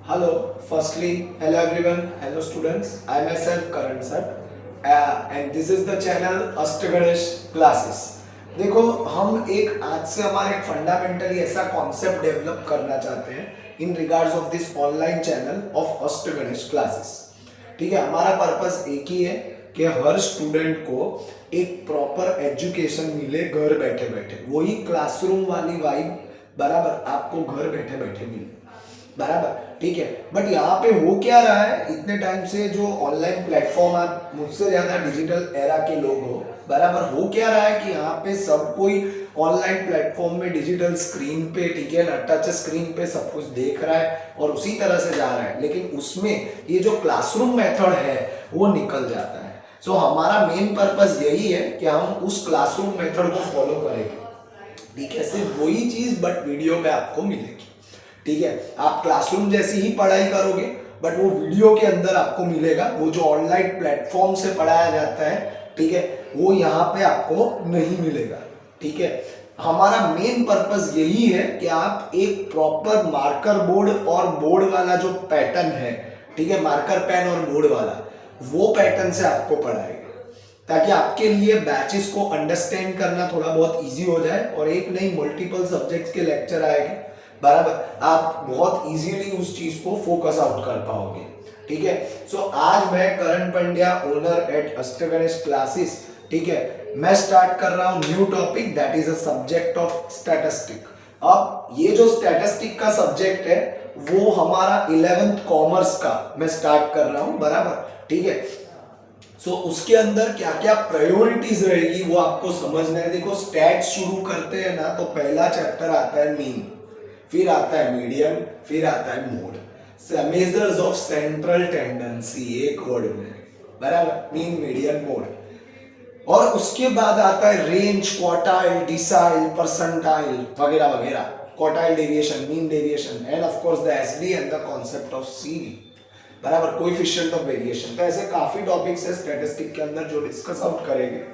Hello, firstly, hello everyone, hello students. I myself Karan sir, and this is the channel Astaganesh Classes. देखो हम एक आज से हमारा एक फंडामेंटली ऐसा कॉन्सेप्ट डेवलप करना चाहते हैं in regards of this online channel of Ashtaganesh classes. ठीक है, हमारा पर्पस एक ही है कि हर स्टूडेंट को एक प्रॉपर एजुकेशन मिले घर बैठे बैठे, वही क्लासरूम वाली वाइब बराबर आपको घर बैठे बैठे मिले बराबर। ठीक है, बट यहाँ पे हो क्या रहा है, इतने टाइम से जो ऑनलाइन प्लेटफॉर्म, आप मुझसे ज्यादा डिजिटल एरा के लोग हो बराबर, हो क्या रहा है कि यहाँ पे सब कोई ऑनलाइन प्लेटफॉर्म में डिजिटल स्क्रीन पे, ठीक है ना, टच स्क्रीन पे सब कुछ देख रहा है और उसी तरह से जा रहा है, लेकिन उसमें ये जो क्लासरूम मेथड है वो निकल जाता है। सो हमारा मेन पर्पस यही है कि हम उस क्लासरूम मेथड को फॉलो करेंगे। ठीक है, सिर्फ वही चीज बट वीडियो में आपको मिलेगी। ठीक है, आप क्लासरूम जैसी ही पढ़ाई करोगे बट वो वीडियो के अंदर आपको मिलेगा। वो जो ऑनलाइन प्लेटफॉर्म से पढ़ाया जाता है, ठीक है, वो यहाँ पे आपको नहीं मिलेगा। ठीक है, हमारा मेन पर्पस यही है कि आप एक प्रॉपर मार्कर बोर्ड और बोर्ड वाला जो पैटर्न है, ठीक है, मार्कर पेन और बोर्ड वाला, वो पैटर्न से आपको पढ़ाएगा ताकि आपके लिए बैचेस को अंडरस्टैंड करना थोड़ा बहुत इजी हो जाए और एक नहीं मल्टीपल सब्जेक्ट्स के लेक्चर आएंगे बराबर, आप बहुत इजीली उस चीज को फोकस आउट कर पाओगे। ठीक है, सो आज मैं करण पंड्या, ओनर एट अष्टगणेश क्लासेस, ठीक है, मैं स्टार्ट कर रहा हूं new topic, that is a subject of statistic. अब ये जो स्टैटिस्टिक का सब्जेक्ट है वो हमारा 11th कॉमर्स का मैं स्टार्ट कर रहा हूं बराबर। ठीक है, सो उसके अंदर क्या क्या प्रायोरिटीज रहेगी वो आपको समझना है। देखो, स्टैट्स शुरू करते हैं ना तो पहला चैप्टर आता है मीन, फिर आता है मीडियन, फिर आता है mode, measures of central tendency, एक वर्ड में बराबर, मीन मीडियन मोड, और उसके बाद आता है रेंज, क्वार्टाइल, डिसाइल, परसेंटाइल वगैरह वगैरह, quartile deviation, mean deviation, end of course the SD and the concept of CV बराबर, कोएफिशिएंट ऑफ वेरिएशन। तो ऐसे काफी टॉपिक्स है स्टैटिस्टिक के अंदर जो डिस्कस आउट करेंगे।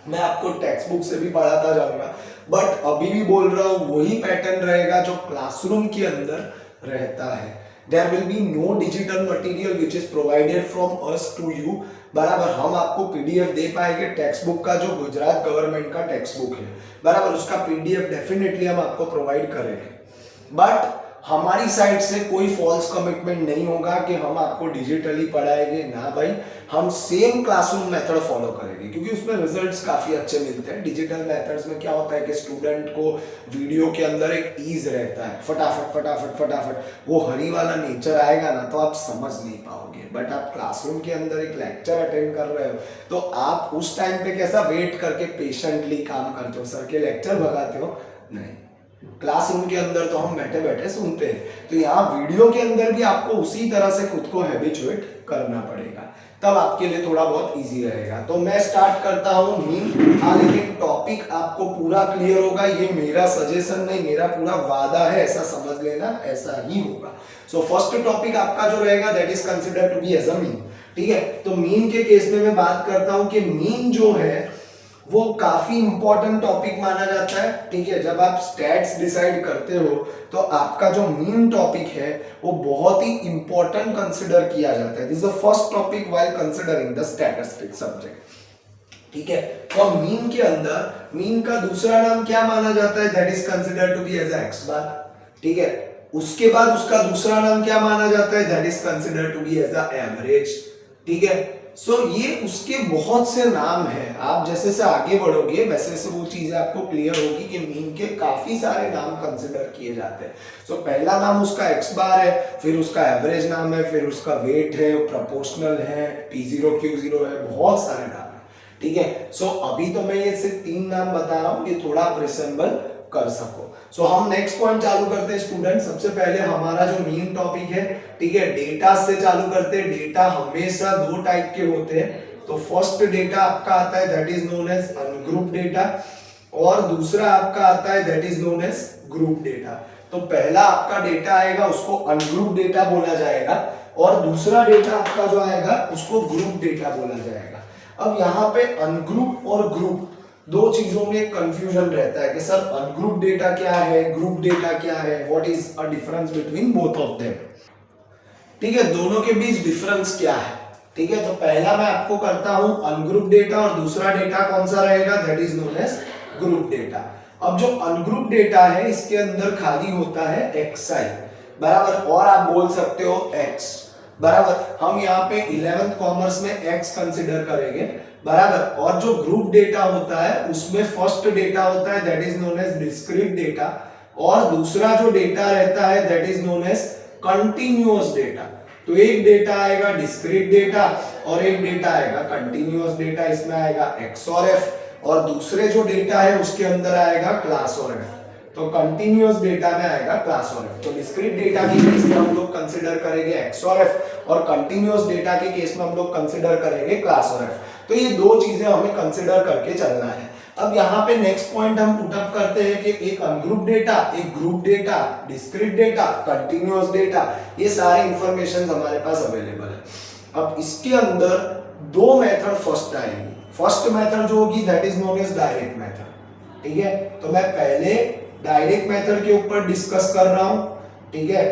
मैं आपको टेक्स्ट बुक से भी पढ़ाता जाऊंगा बट अभी भी बोल रहा हूं वही पैटर्न रहेगा जो क्लासरूम के अंदर रहता है। There will be no digital material which is provided from us to you बराबर। हम आपको पीडीएफ दे पाएंगे टेक्स्ट बुक का, जो गुजरात गवर्नमेंट का टेक्स्ट बुक है बराबर, उसका पीडीएफ डेफिनेटली हम आपको प्रोवाइड करेंगे, बट हमारी साइड से कोई फॉल्स कमिटमेंट नहीं होगा कि हम आपको डिजिटली पढ़ाएंगे ना भाई, हम सेम क्लासरूम मेथड फॉलो करेंगे क्योंकि उसमें रिजल्ट्स काफी अच्छे मिलते हैं। डिजिटल मेथड्स में क्या होता है कि स्टूडेंट को वीडियो के अंदर एक ईज रहता है, फटाफट फटाफट फटाफट वो हरी वाला नेचर आएगा ना तो आप समझ नहीं पाओगे, बट आप क्लासरूम के अंदर एक लेक्चर अटेंड कर रहे हो तो आप उस टाइम पे कैसा वेट करके पेशेंटली काम करते हो, सर के लेक्चर भगाते हो नहीं, क्लासरूम के अंदर तो हम बैठे बैठे सुनते हैं। तो यहाँ वीडियो के अंदर भी आपको उसी तरह से खुद को हैबिचुएट करना पड़ेगा, तब आपके लिए थोड़ा बहुत इजी रहेगा। तो मैं स्टार्ट करता हूँ मीन। हाँ, लेकिन टॉपिक आपको पूरा क्लियर होगा, ये मेरा सजेशन नहीं, मेरा पूरा वादा है, ऐसा समझ लेना, ऐसा ही होगा। सो फर्स्ट टॉपिक आपका जो रहेगा that is considered to be as a mean. ठीक है, तो मीन के केस में मैं बात करता हूँ कि मीन जो है वो काफी इंपॉर्टेंट टॉपिक माना जाता है। ठीक है, जब आप स्टैट्स डिसाइड करते हो तो आपका जो मीन टॉपिक है वो बहुत ही इंपॉर्टेंट कंसिडर किया जाता है। This is the first topic while considering the statistics subject. ठीक है, तो मीन के अंदर मीन का दूसरा नाम क्या माना जाता है, that is considered to be as X bar. ठीक है, उसके बाद उसका दूसरा नाम क्या माना जाता है, that is considered to be as a average. ठीक है, सो ये उसके बहुत से नाम हैं, आप जैसे से आगे बढ़ोगे वैसे वैसे वो चीजें आपको क्लियर होगी कि मीन के काफी सारे नाम कंसिडर किए जाते हैं। सो पहला नाम उसका एक्स बार है, फिर उसका एवरेज नाम है, फिर उसका वेट है, प्रोपोर्शनल है, P0 Q0 है, बहुत सारे नाम है। ठीक है, सो अभी तो मैं ये सिर्फ 3 नाम बता रहा हूँ, ये थोड़ा आप रिसेंबल कर सको। सो हम नेक्स्ट पॉइंट चालू करते हैं स्टूडेंट। सबसे पहले हमारा जो मेन टॉपिक है, ठीक है, डेटा से चालू करते हैं। डेटा हमेशा 2 टाइप के होते हैं। तो फर्स्ट डेटा आपका आता है that is known as ungroup data, और दूसरा आपका आता है that is known as group data. तो पहला आपका डेटा आएगा उसको अनग्रुप डेटा बोला जाएगा, और दूसरा डेटा आपका जो आएगा उसको ग्रुप डेटा बोला जाएगा। अब यहाँ पे अनग्रुप और ग्रुप दो चीजों में कंफ्यूजन रहता है कि सर अनग्रुप डेटा क्या है, ग्रुप डेटा क्या है, what is a difference between both of them. ठीक है, दोनों के बीच डिफरेंस क्या है। ठीक है, तो पहला मैं आपको करता हूं अनग्रुप डेटा और दूसरा डेटा कौन सा रहेगा, that is known as group data. अब जो अनग्रुप डेटा है इसके अंदर खाली होता है xi बराबर, और आप बोल सकते हो x बराबर। हम यहाँ पे 11th कॉमर्स में x कंसिडर करेंगे बराबर। और जो ग्रुप डेटा होता है उसमें फर्स्ट डेटा होता है that is known as discrete data, और दूसरा जो डेटा रहता है that is known as continuous data. तो एक डेटा आएगा डिस्क्रीट डेटा और एक डेटा आएगा कंटिन्यूअस डेटा, इसमें आएगा x और f, और दूसरे जो डेटा है उसके अंदर आएगा क्लास और f। तो कंटिन्यूअस डेटा में आएगा क्लास और f। तो डिस्क्रीट डेटा के केस में हम लोग कंसीडर करेंगे x और f, और कंटिन्यूअस डेटा के केस में हम लोग कंसीडर करेंगे क्लास और f। तो ये दो चीजें हमें कंसीडर करके चलना है। अब यहाँ पे नेक्स्ट पॉइंट हम पुट अप करते हैं कि एक अनग्रुप डेटा, एक group data, discrete data, continuous data, ये सारे इंफॉर्मेशन हमारे पास अवेलेबल है। अब इसके अंदर दो मेथड फर्स्ट आएंगी। फर्स्ट मेथड जो होगी that is known as direct method. ठीक है, तो मैं पहले डायरेक्ट मेथड के ऊपर डिस्कस कर रहा हूं। ठीक है,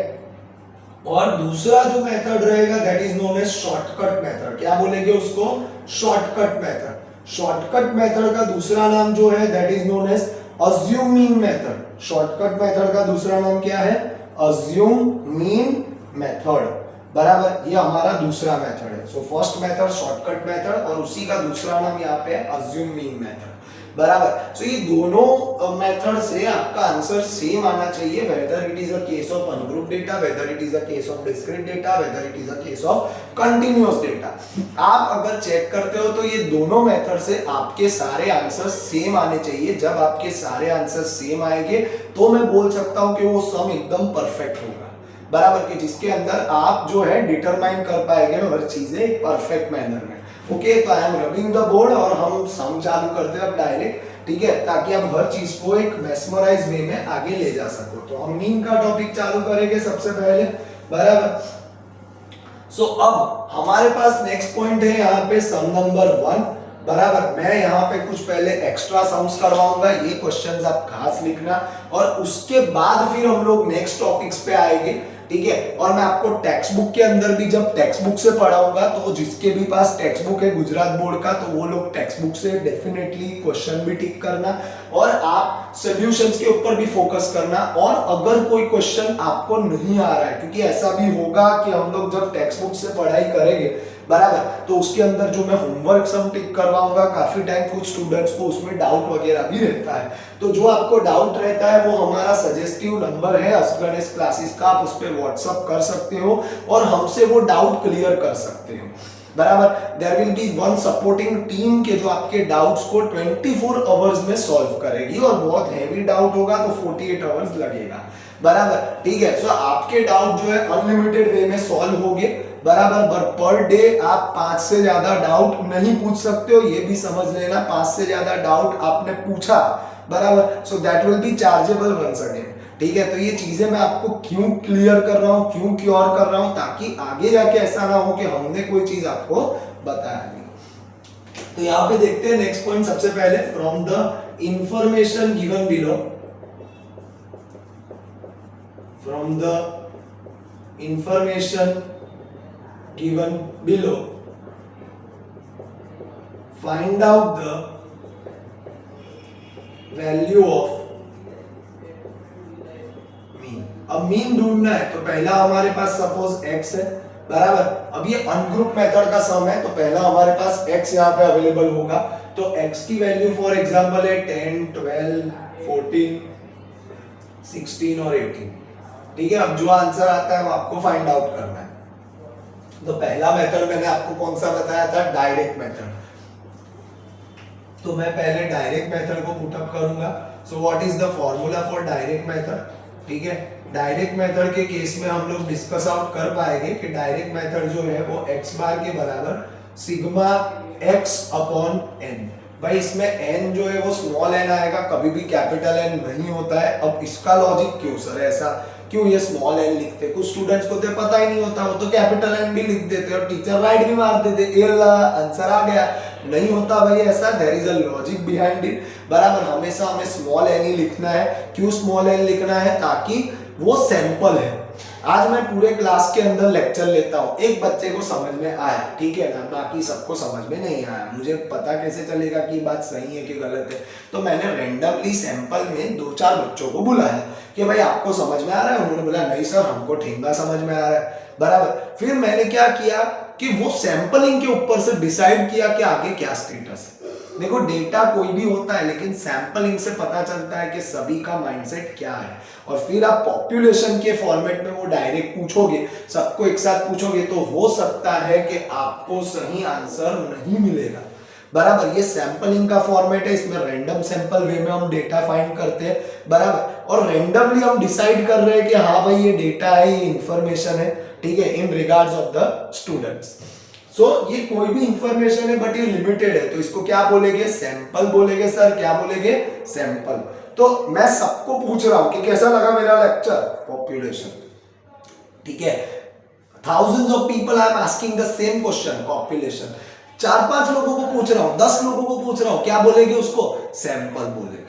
और दूसरा जो मेथड रहेगा that is known as shortcut method. क्या बोलेंगे उसको, शॉर्टकट मेथड। शॉर्टकट मेथड का दूसरा नाम जो है that is known as assume mean method. Shortcut method का दूसरा नाम क्या है, अज्यूम मीन मेथड बराबर। ये हमारा दूसरा मेथड है। So first method shortcut method और उसी का दूसरा नाम यहाँ पे है अज्यूम मीन मेथड बराबर। सो ये दोनों मेथड से आपका आंसर सेम आना चाहिए, whether it is a case of ungroup data, whether it is a case of discrete data, whether it is a case of continuous data. आप अगर चेक करते हो तो ये दोनों मेथड से आपके सारे आंसर सेम आने चाहिए। जब आपके सारे आंसर सेम आएंगे तो मैं बोल सकता हूं कि वो सम एकदम परफेक्ट होगा बराबर, कि जिसके अंदर आप जो है डिटरमाइन कर पाएंगे हर चीजें परफेक्ट मैनर में। ओके, तो I am rubbing the board और हम सम चालू करते हैं अब डायरेक्ट। ठीक है, ताकि आप हर चीज को एक मेस्मराइज वे में आगे ले जा सको। तो हम मीन का टॉपिक चालू करेंगे सबसे पहले बराबर। सो अब हमारे पास नेक्स्ट पॉइंट है यहाँ पे सम नंबर 1 बराबर। मैं यहाँ पे कुछ पहले एक्स्ट्रा सम्स करवाऊंगा, ये क्वेश्चंस आप खास लिखना, और उसके बाद फिर हम लोग नेक्स्ट टॉपिक्स पे आएंगे। ठीक है, और मैं आपको टेक्स्ट बुक के अंदर भी जब टेक्स्ट बुक से पढ़ाऊंगा तो जिसके भी पास टेक्स्ट बुक है गुजरात बोर्ड का, तो वो लोग टेक्स्ट बुक से डेफिनेटली क्वेश्चन भी टिक करना, और आप सॉल्यूशंस के ऊपर भी फोकस करना। और अगर कोई क्वेश्चन आपको नहीं आ रहा है, क्योंकि ऐसा भी होगा कि हम लोग जब टेक्स्ट बुक से पढ़ाई करेंगे बराबर, तो उसके अंदर जो मैं होमवर्क सम टिक करवाऊंगा, काफी टाइम कुछ स्टूडेंट्स को उसमें डाउट वगैरह भी रहता है। तो जो आपको डाउट रहता है वो हमारा सजेस्टिव नंबर है गणेश क्लासेस का, आप उस पर व्हाट्सअप कर सकते हो और हमसे वो डाउट क्लियर कर सकते हो बराबर। There will be one supporting team के जो आपके डाउट्स को 24 आवर्स में सॉल्व करेगी, और बहुत हैवी डाउट होगा तो 48 आवर्स लगेगा बराबर। ठीक है, सो आपके डाउट जो है अनलिमिटेड वे में सॉल्व होंगे बराबर। पर डे आप 5 से ज्यादा डाउट नहीं पूछ सकते हो, ये भी समझ लेना। 5 से ज्यादा डाउट आपने पूछा बराबर, so that will be chargeable once again. ठीक है, तो ये चीजें मैं आपको क्यों क्लियर कर रहा हूं, क्यों क्योर कर रहा हूं, ताकि आगे जाके ऐसा ना हो कि हमने कोई चीज आपको बताया नहीं। तो यहाँ पे देखते हैं नेक्स्ट पॉइंट सबसे पहले, from the information given below, from the information given below, find out the value of mean। अब मीन ढूंढना है, तो पहला हमारे पास सपोज x है बराबर। अब ये अनग्रुप मेथड का सम है, तो पहला हमारे पास x यहाँ पे अवेलेबल होगा, तो x की वैल्यू फॉर एग्जांपल है 10, 12, 14, 16 और 18। ठीक है, अब जो आंसर आता है वो आपको फाइंड आउट करना है। तो पहला मेथड मैंने आपको कौन सा बताया था, डायरेक्ट मेथड। तो मैं पहले डायरेक्ट मेथड को पुट अप करूंगा। So what is the formula for direct method. ठीक है, डायरेक्ट मेथड के केस में हम लोग डिस्कस आउट कर पाएंगे कि डायरेक्ट मेथड जो है वो x बार के बराबर सिग्मा x अपॉन n। भाई इसमें n जो है वो स्मॉल n आएगा, कभी भी कैपिटल N नहीं होता है। अब इसका लॉजिक क्यों सर, ऐसा क्यों ये स्मॉल n लिखते, कुछ स्टूडेंट्स को तो पता ही नहीं होता, वो तो कैपिटल N भी लिख देते और टीचर राइट भी मार देते, आंसर आ गया। नहीं होता भाई ऐसा, there is a logic behind it बराबर। हमेशा हमें स्मॉल n ही लिखना है। क्यों स्मॉल n लिखना है, ताकि वो सैंपल है। आज मैं पूरे क्लास के अंदर लेक्चर लेता हूँ, एक बच्चे को समझ में आया, ठीक है ना, बाकी सबको समझ में नहीं आया, मुझे पता कैसे चलेगा कि बात सही है कि गलत है? तो मैंने रैंडमली सैंपल में 2-4 बच्चों को बुलाया कि भाई आपको समझ में आ रहा है? उन्होंने बोला नहीं सर, हमको ठेंगा समझ में आ रहा है, बराबर। फिर मैंने क्या किया कि वो सैंपलिंग के ऊपर से डिसाइड किया कि आगे क्या स्टेटस है। देखो डेटा कोई भी होता है, लेकिन सैंपलिंग से पता चलता है कि सभी का माइंडसेट क्या है। और फिर आप पॉपुलेशन के फॉर्मेट में वो डायरेक्ट पूछोगे, सबको एक साथ पूछोगे, तो हो सकता है कि आपको सही आंसर नहीं मिलेगा, बराबर। ये सैंपलिंग का फॉर्मेट है, इसमें रैंडम सैंपल वे में हम डेटा फाइंड करते हैं, बराबर। और रैंडमली हम डिसाइड कर रहे हैं कि हाँ भाई ये डेटा है, ये इंफॉर्मेशन है, ठीक है, in regards of the students. So ये कोई भी इंफॉर्मेशन है बट ये लिमिटेड है, तो इसको क्या बोलेंगे? सैंपल बोलेंगे सर। क्या बोलेंगे? सैंपल। तो मैं सबको पूछ रहा हूं कि कैसा लगा मेरा लेक्चर? पॉपुलेशन, ठीक है। Thousands of people I am asking the same question, population. 4-5 लोगों को पूछ रहा हूं, 10 लोगों को पूछ रहा हूं, क्या बोलेंगे उसको? सैंपल बोलेंगे,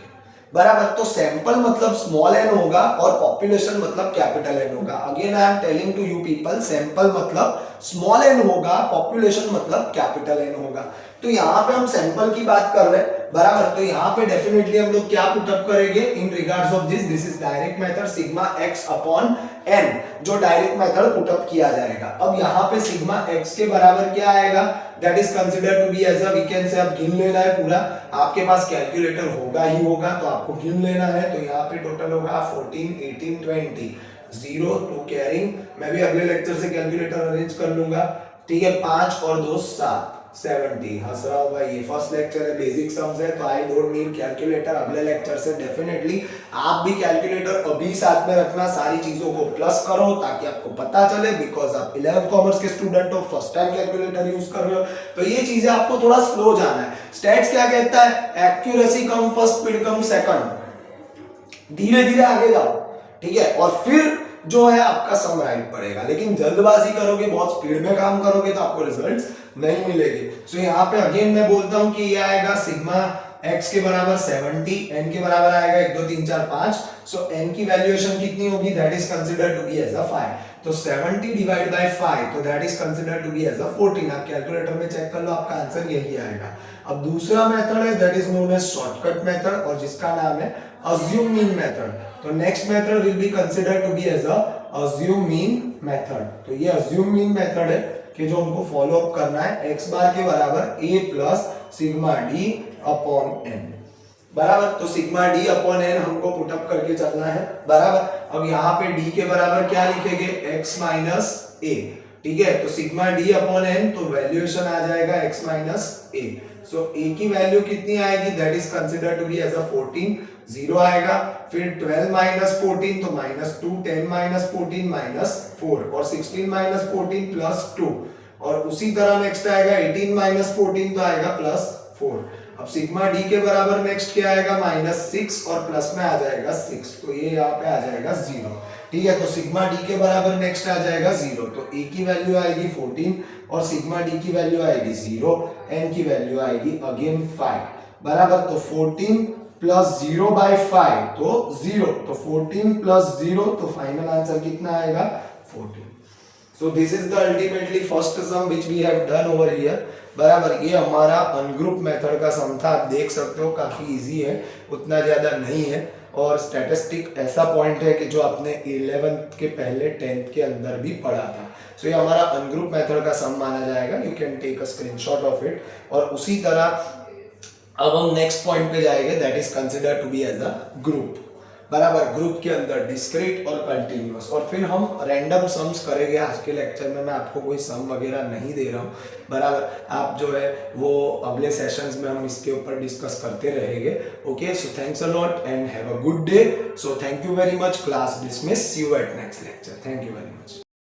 बराबर। तो सैंपल मतलब स्मॉल एन होगा और पॉपुलेशन मतलब कैपिटल एन होगा। Again I am telling to you people, sample मतलब स्मॉल एन होगा, पॉपुलेशन मतलब कैपिटल एन होगा। तो यहाँ पे हम सैंपल की बात कर रहे हैं, बराबर। तो यहाँ पे डेफिनेटली हम लोग क्या पुटअप करेंगे? In regards of this is direct method sigma X upon N, जो डायरेक्ट मेथड पुटअप किया जाएगा। अब यहाँ पे सिग्मा एक्स के बराबर क्या आएगा? That is considered to be as a, we can say, अब गिन लेना है पूरा, आपके पास कैलकुलेटर होगा ही होगा, तो आपको गिन लेना है। तो यहाँ पे टोटल होगा 14, 18, 20, 0 टू कैरिंग, मैं भी अगले लेक्चर से कैलकुलेटर अरेंज कर लूंगा, ठीक है। 5 और 2 7, 70। हंस रहा होगा, ये फर्स्ट लेक्चर है, बेसिक सम्स है, तो आई डोंट नीड कैलकुलेटर। अगले लेक्चर से डेफिनेटली आप भी कैलकुलेटर अभी साथ में रखना, सारी चीजों को प्लस करो ताकि आपको पता चले, बिकॉज आप 11th कॉमर्स के स्टूडेंट हो, फर्स्ट टाइम कैलकुलेटर यूज कर रहे हो, तो ये चीजें आपको थोड़ा स्लो जाना है। स्टैट्स क्या कहता है? एक्यूरेसी कम फर्स्ट, स्पीड कम सेकंड, धीरे धीरे आगे जाओ, ठीक है। और फिर जो है आपका सम राइट पड़ेगा, लेकिन जल्दबाजी करोगे, बहुत स्पीड में काम करोगे तो आपको रिजल्ट्स नहीं मिलेंगे। सो यहाँ पे अगेन मैं बोलता हूं कि ये आएगा सिग्मा x के बराबर 70, n के बराबर आएगा 1 2 3 4 5। सो n की वैल्यूएशन कितनी होगी? That is considered to be as a 5। तो 70 डिवाइड बाय 5, तो that is considered to be as a 14। आप कैलकुलेटर में चेक कर लो, आपका आंसर यही आएगा। अब दूसरा मेथड है, that is known as shortcut method, और जिसका नाम है अस्यूम मीन मेथड। तो next method will be considered to be as a assume mean method. तो ये अस्यूम मीन मेथड है कि जो हमको फॉलो अप करना है, x बार के बराबर a plus sigma d upon n, बराबर। तो सिग्मा d अपॉन n हमको पुटअप करके चलना है, बराबर। अब यहाँ पे d के बराबर क्या लिखेंगे? x माइनस a, ठीक है। तो सिग्मा d अपॉन n, तो वैल्यूएशन आ जाएगा x minus a। So a की वैल्यू कितनी आएगी? That is considered to be as a 14, 0 आएगा। फिर 12 माइनस 14, तो -2, 10 माइनस 14 -4, और 16 माइनस 14 +2, और उसी तरह नेक्स्ट आएगा 18 माइनस 14, तो आएगा +4। अब सिग्मा d के बराबर नेक्स्ट क्या आएगा? -6, और प्लस में आ जाएगा 6, तो ये यहाँ पे आ जाएगा 0, ठीक है। तो सिग्मा d के बराबर नेक्स्ट आ जाएगा 0, तो a की वैल्यू आएगी 14, और सिग्मा d की वैल्यू आएगी 0, n की वैल्यू आएगी अगेन 5, बराबर। तो 14 प्लस 0 बाय 5, तो 0, तो 14 प्लस 0, तो फाइनल आंसर कितना आएगा? 14। So this is the ultimately first sum which we have done over here, बराबर। ये हमारा अनग्रुप मेथड का सम था, आप देख सकते हो काफी इजी है, उतना ज्यादा नहीं है। और स्टैटिस्टिक ऐसा पॉइंट है कि जो आपने 11th के पहले 10th के अंदर भी पढ़ा था। सो ये हमारा अनग्रुप मेथड का सम माना जाएगा, you can take a screenshot of it. और उसी तरह अब हम नेक्स्ट पॉइंट पे जाएंगे, that is considered to be as a group, बराबर। ग्रुप के अंदर डिस्क्रीट और कंटिन्यूअस, और फिर हम रैंडम सम्स करेंगे। आज के लेक्चर में मैं आपको कोई सम वगैरह नहीं दे रहा हूँ, बराबर। आप जो है वो अगले सेशंस में हम इसके ऊपर डिस्कस करते रहेंगे। Okay, so thanks a lot and have a good day. So thank you very much, class dismiss, see you at next lecture. Thank you very much.